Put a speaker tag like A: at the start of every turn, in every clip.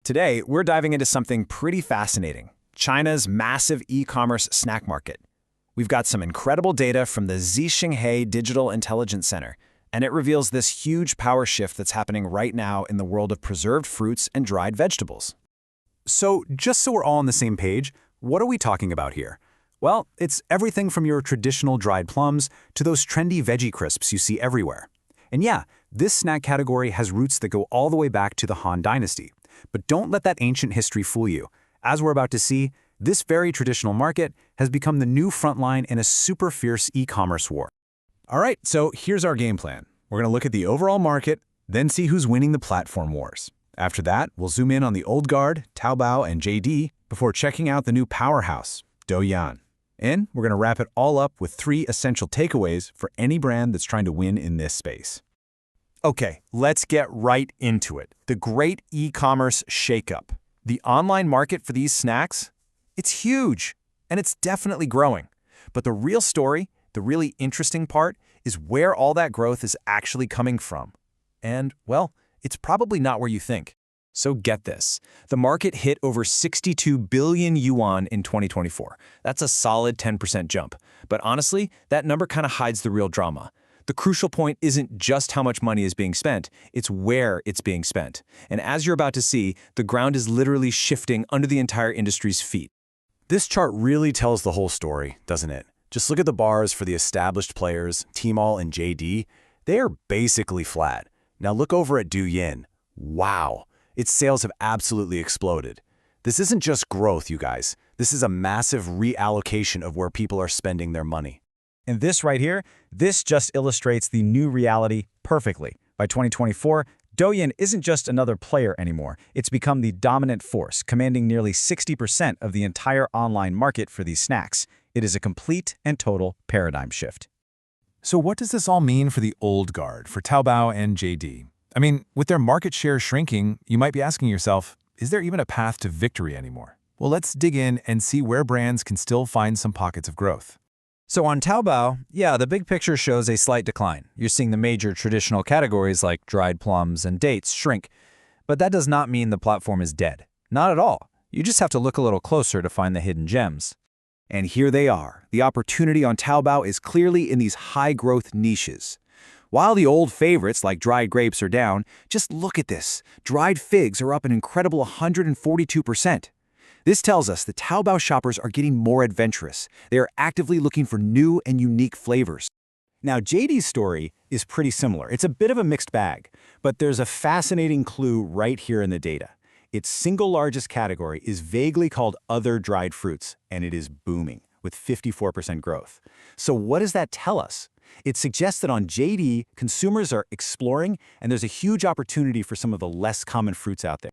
A: Today, we're diving into something pretty fascinating, China's massive e-commerce snack market. We've got some incredible data from the Zhixing Digital Intelligence Center, and it reveals this huge power shift that's happening right now in the world of preserved fruits and dried vegetables.
B: So, just so we're all on the same page, what are we talking about here? Well, it's everything from your traditional dried plums to those trendy veggie crisps you see everywhere. And yeah, this snack category has roots that go all the way back to the Han Dynasty. But don't let that ancient history fool you. As we're about to see, this very traditional market has become the new frontline in a super fierce e-commerce war.
C: All right, so here's our game plan. We're going to look at the overall market, then see who's winning the platform wars. After that, we'll zoom in on the old guard, Taobao and JD, before checking out the new powerhouse, Douyin. And we're going to wrap it all up with 3 essential takeaways for any brand that's trying to win in this space.
A: Okay, let's get right into it. The great e-commerce shakeup. The online market for these snacks? It's huge, and it's definitely growing. But the real story, the really interesting part, is where all that growth is actually coming from. And, well, it's probably not where you think. So get this. The market hit over 62 billion yuan in 2024. That's a solid 10% jump. But honestly, that number kind of hides the real drama. The crucial point isn't just how much money is being spent, it's where it's being spent. And as you're about to see, the ground is literally shifting under the entire industry's feet.
C: This chart really tells the whole story, doesn't it? Just look at the bars for the established players, Tmall and JD. They are basically flat. Now look over at Douyin. Wow, its sales have absolutely exploded. This isn't just growth, you guys. This is a massive reallocation of where people are spending their money.
B: And this right here, this just illustrates the new reality perfectly. By 2024, Douyin isn't just another player anymore. It's become the dominant force, commanding nearly 60% of the entire online market for these snacks. It is a complete and total paradigm shift.
C: So what does this all mean for the old guard, for Taobao and JD? I mean, with their market share shrinking, you might be asking yourself, is there even a path to victory anymore? Well, let's dig in and see where brands can still find some pockets of growth.
B: So on Taobao, yeah, the big picture shows a slight decline. You're seeing the major traditional categories like dried plums and dates shrink. But that does not mean the platform is dead. Not at all. You just have to look a little closer to find the hidden gems.
A: And here they are. The opportunity on Taobao is clearly in these high-growth niches. While the old favorites like dried grapes are down, just look at this. Dried figs are up an incredible 142%. This tells us that Taobao shoppers are getting more adventurous. They are actively looking for new and unique flavors. Now, JD's story is pretty similar. It's a bit of a mixed bag, but there's a fascinating clue right here in the data. Its single largest category is vaguely called other dried fruits, and it is booming with 54% growth. So what does that tell us? It suggests that on JD, consumers are exploring, and there's a huge opportunity for some of the less common fruits out there.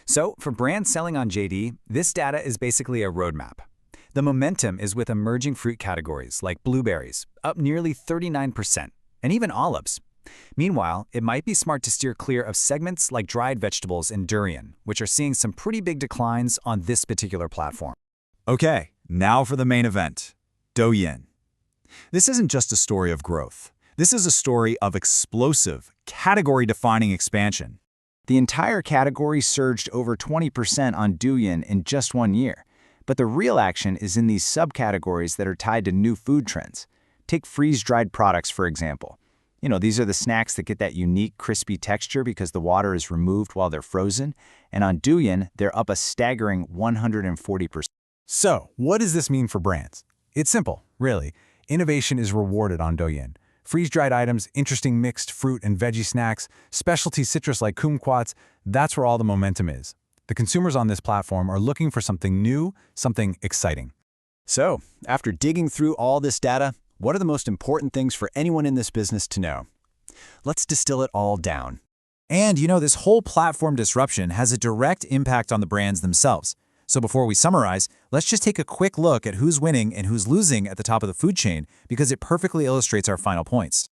B: So, for brands selling on JD, this data is basically a roadmap. The momentum is with emerging fruit categories like blueberries, up nearly 39%, and even olives. Meanwhile, it might be smart to steer clear of segments like dried vegetables and durian, which are seeing some pretty big declines on this particular platform.
C: Okay, now for the main event, Douyin. This isn't just a story of growth. This is a story of explosive, category-defining expansion.
B: The entire category surged over 20% on Douyin in just 1 year. But the real action is in these subcategories that are tied to new food trends. Take freeze-dried products, for example. You know, these are the snacks that get that unique, crispy texture because the water is removed while they're frozen. And on Douyin, they're up a staggering 140%.
C: So, what does this mean for brands? It's simple, really. Innovation is rewarded on Douyin. Freeze-dried items, interesting mixed fruit and veggie snacks, specialty citrus like kumquats, that's where all the momentum is. The consumers on this platform are looking for something new, something exciting.
A: So, after digging through all this data, what are the most important things for anyone in this business to know? Let's distill it all down.
B: And you know, this whole platform disruption has a direct impact on the brands themselves. So before we summarize, let's just take a quick look at who's winning and who's losing at the top of the food chain because it perfectly illustrates our final points.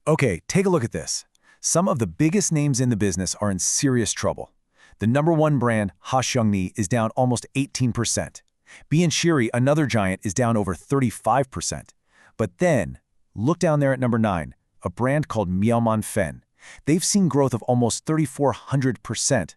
C: Okay, take a look at this. Some of the biggest names in the business are in serious trouble. The #1 brand, Haoxiangni, is down almost 18%. Shiri, another giant, is down over 35%. But then, look down there at #9, a brand called Miaoman Fen. They've seen growth of almost 3,400%.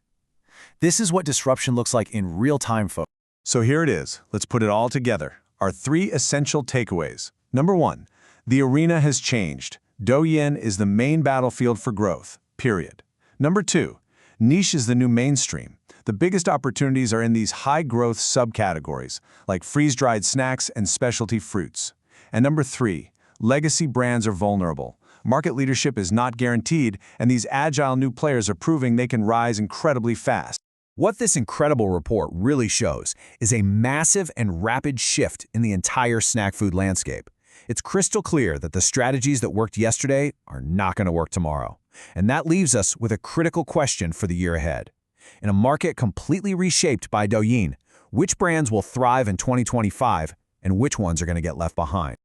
A: This is what disruption looks like in real time, folks.
C: So here it is. Let's put it all together. Our 3 essential takeaways. Number 1, the arena has changed. Douyin is the main battlefield for growth, period. Number 2, niche is the new mainstream. The biggest opportunities are in these high-growth subcategories, like freeze-dried snacks and specialty fruits. And number 3, legacy brands are vulnerable. Market leadership is not guaranteed, and these agile new players are proving they can rise incredibly fast.
A: What this incredible report really shows is a massive and rapid shift in the entire snack food landscape. It's crystal clear that the strategies that worked yesterday are not going to work tomorrow. And that leaves us with a critical question for the year ahead. In a market completely reshaped by Douyin, which brands will thrive in 2025 and which ones are going to get left behind?